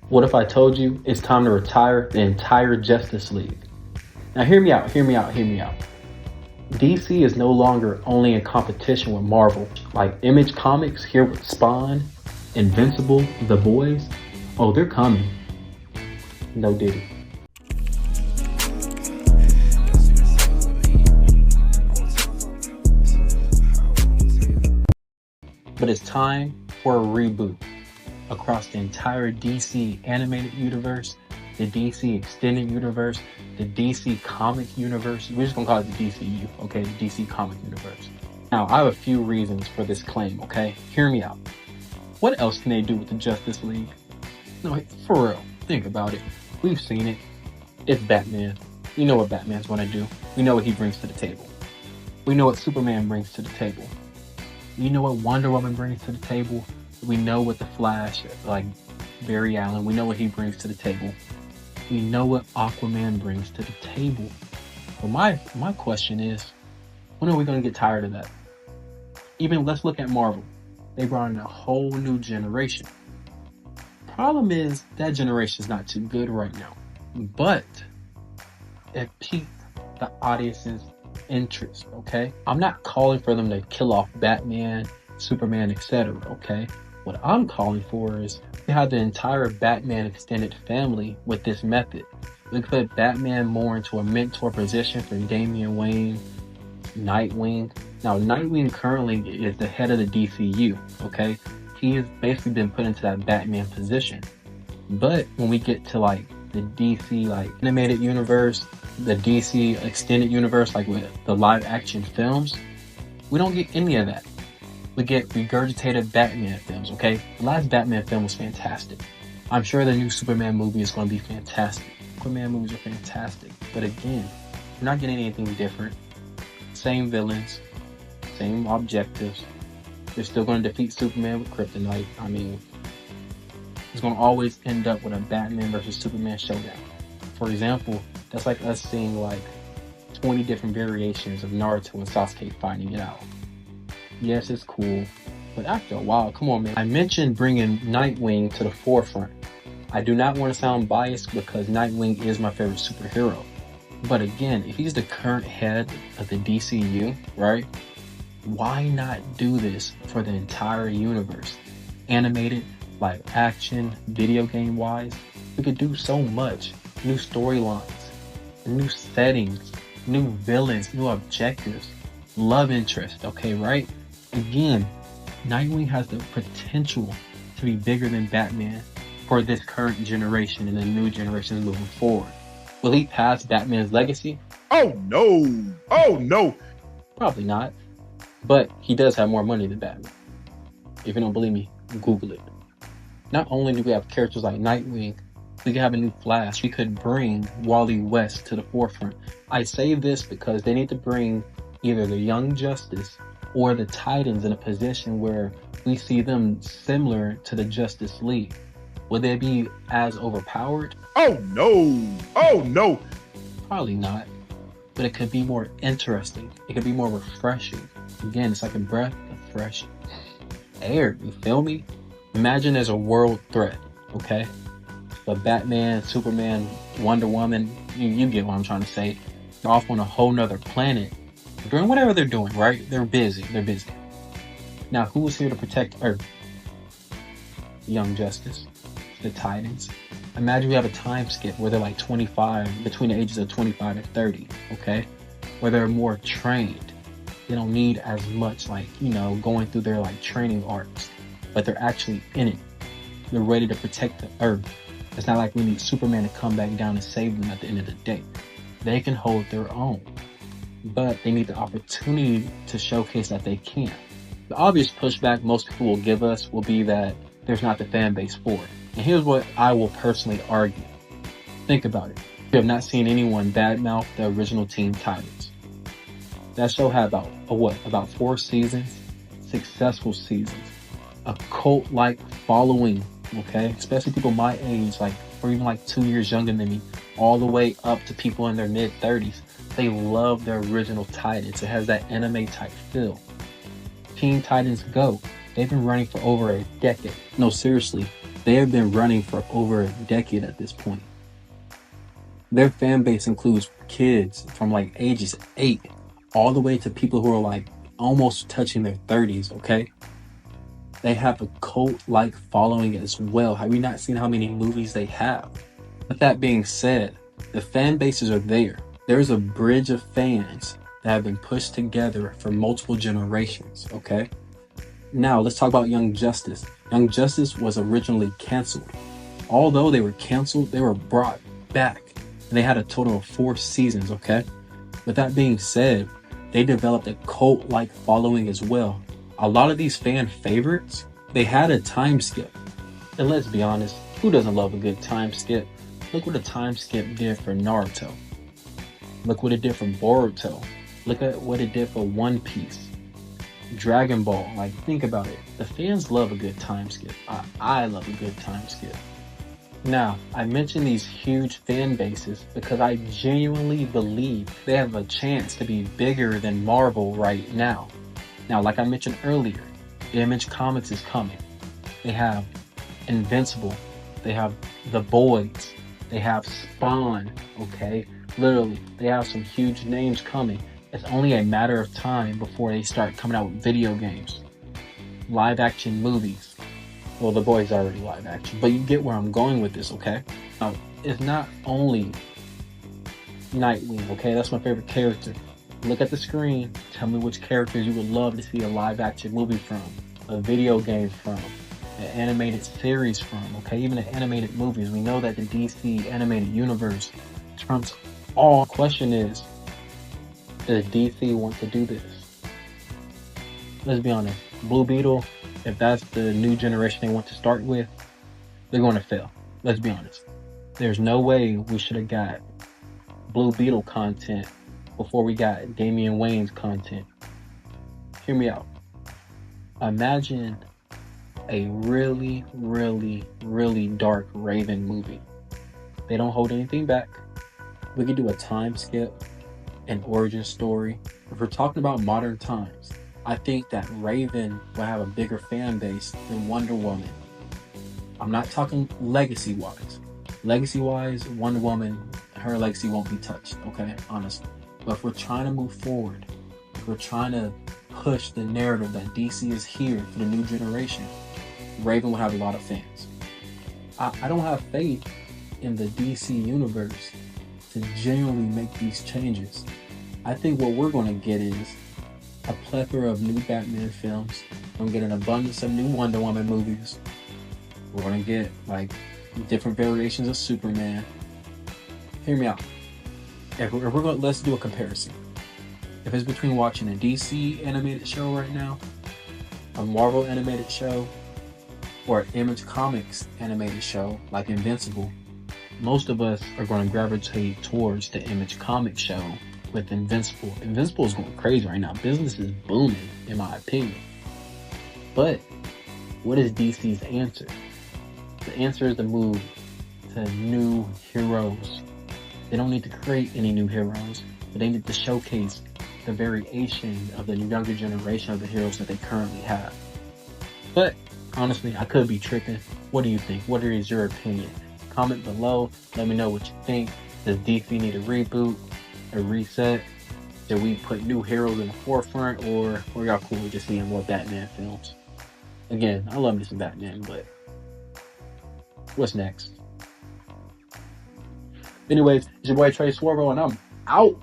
What if I told you it's time to retire the entire Justice League? Now hear me out, hear me out, hear me out. DC is no longer only in competition with Marvel. Like Image Comics here with Spawn, Invincible, The Boys. Oh, they're coming. No Diddy. But it's time for a reboot across the entire DC animated universe, the DC extended universe, the DC comic universe. We're just gonna call it the DCU, okay? The DC comic universe. Now, I have a few reasons for this claim, okay? Hear me out. What else can they do with the Justice League? No, for real, think about it. We've seen it. It's Batman. We know what Batman's gonna do. We know what he brings to the table. We know what Superman brings to the table. We know what Wonder Woman brings to the table. We know what the Flash, like Barry Allen, we know what he brings to the table. We know what Aquaman brings to the table. But my question is, when are we going to get tired of that? Even let's look at Marvel. They brought in a whole new generation. Problem is that generation is not too good right now, but it piqued the audience's interest. Okay, I'm not calling for them to kill off Batman, Superman, etc. Okay, what I'm calling for is we have the entire Batman extended family with this method. We put Batman more into a mentor position for Damian Wayne, Nightwing. Now, Nightwing currently is the head of the DCU, okay? He has basically been put into that Batman position. But when we get to like the DC like animated universe, the DC extended universe, like with the live action films, we don't get any of that. We get regurgitated Batman films, okay? The last Batman film was fantastic. I'm sure the new Superman movie is going to be fantastic. Superman movies are fantastic. But again, we're not getting anything different. Same villains, same objectives. They're still going to defeat Superman with kryptonite. I mean, it's going to always end up with a Batman versus Superman showdown. For example, that's like us seeing like 20 different variations of Naruto and Sasuke fighting it out. Yes, it's cool, but after a while, come on, man. I mentioned bringing Nightwing to the forefront. I do not want to sound biased because Nightwing is my favorite superhero. But again, if he's the current head of the DCU, right? Why not do this for the entire universe? Animated, live action, video game wise, we could do so much. New storylines, new settings, new villains, new objectives, love interest, okay, right? Again, Nightwing has the potential to be bigger than Batman for this current generation and the new generations moving forward. Will he pass Batman's legacy? Oh no! Oh no! Probably not. But he does have more money than Batman. If you don't believe me, Google it. Not only do we have characters like Nightwing, we could have a new Flash. We could bring Wally West to the forefront. I say this because they need to bring either the Young Justice or the Titans in a position where we see them similar to the Justice League. Would they be as overpowered? Oh no! Oh no! Probably not. But it could be more interesting. It could be more refreshing. Again, it's like a breath of fresh air. You feel me? Imagine there's a world threat, okay? But Batman, Superman, Wonder Woman, you get what I'm trying to say. They're off on a whole nother planet. Doing whatever they're doing, right? They're busy. They're busy. Now, who's here to protect Earth? Young Justice, the Titans. Imagine we have a time skip where they're like 25, between the ages of 25 and 30, okay? Where they're more trained. They don't need as much like, going through their like training arcs, but they're actually in it. They're ready to protect the Earth. It's not like we need Superman to come back down and save them at the end of the day. They can hold their own, but they need the opportunity to showcase that they can. The obvious pushback most people will give us will be that there's not the fan base for it. And here's what I will personally argue. Think about it. You have not seen anyone badmouth the original Teen Titans. That show had about 4 seasons, successful seasons, a cult-like following, okay? Especially people my age, or even 2 years younger than me, all the way up to people in their mid-30s. They love the original Titans. It has that anime type feel. Teen Titans Go. They've been running for over a decade. No, seriously. They have been running for over a decade at this point. Their fan base includes kids from like ages 8 all the way to people who are like almost touching their 30s, okay? They have a cult-like following as well. Have you not seen how many movies they have? With that being said, the fan bases are there. There's a bridge of fans that have been pushed together for multiple generations, okay? Now, let's talk about Young Justice. Young Justice was originally canceled. Although they were canceled, they were brought back. And they had a total of 4 seasons, okay? With that being said, they developed a cult-like following as well. A lot of these fan favorites, they had a time skip. And let's be honest, who doesn't love a good time skip? Look what a time skip did for Naruto. Look what it did for Boruto. Look at what it did for One Piece. Dragon Ball, like think about it. The fans love a good time skip. I love a good time skip. Now, I mentioned these huge fan bases because I genuinely believe they have a chance to be bigger than Marvel right now. Now, like I mentioned earlier, Image Comics is coming. They have Invincible. They have The Boys. They have Spawn, okay? Literally, they have some huge names coming. It's only a matter of time before they start coming out with video games, live action movies. Well, The Boys are already live action, but you get where I'm going with this, okay? Now, it's not only Nightwing, okay? That's my favorite character. Look at the screen. Tell me which characters you would love to see a live action movie from, a video game from, an animated series from, okay? Even the animated movies. We know that the DC animated universe trumps all. The question is, does DC want to do this? Let's be honest. Blue Beetle, if that's the new generation they want to start with, they're going to fail. Let's be honest. There's no way we should have got Blue Beetle content before we got Damian Wayne's content. Hear me out. Imagine a really, really, really dark Raven movie. They don't hold anything back. We could do a time skip, an origin story. If we're talking about modern times, I think that Raven will have a bigger fan base than Wonder Woman. I'm not talking legacy-wise. Legacy-wise, Wonder Woman, her legacy won't be touched, okay? Honestly. But if we're trying to move forward, if we're trying to push the narrative that DC is here for the new generation, Raven will have a lot of fans. I don't have faith in the DC universe to genuinely make these changes. I think what we're going to get is a plethora of new Batman films. We're going to get an abundance of new Wonder Woman movies. We're going to get like different variations of Superman. Hear me out. If we're going, let's do a comparison. If it's between watching a DC animated show right now, a Marvel animated show, or an Image Comics animated show like Invincible, most of us are going to gravitate towards the Image Comics show with Invincible. Invincible is going crazy right now. Business is booming, in my opinion. But what is DC's answer? The answer is to move to new heroes. They don't need to create any new heroes, but they need to showcase the variation of the younger generation of the heroes that they currently have. But honestly, I could be tripping. What do you think? What is your opinion? Comment below. Let me know what you think. Does DC need a reboot, a reset? Should we put new heroes in the forefront, or y'all cool with just seeing more Batman films? Again, I love me some Batman, but what's next? Anyways, it's your boy Tre Swervo, and I'm out.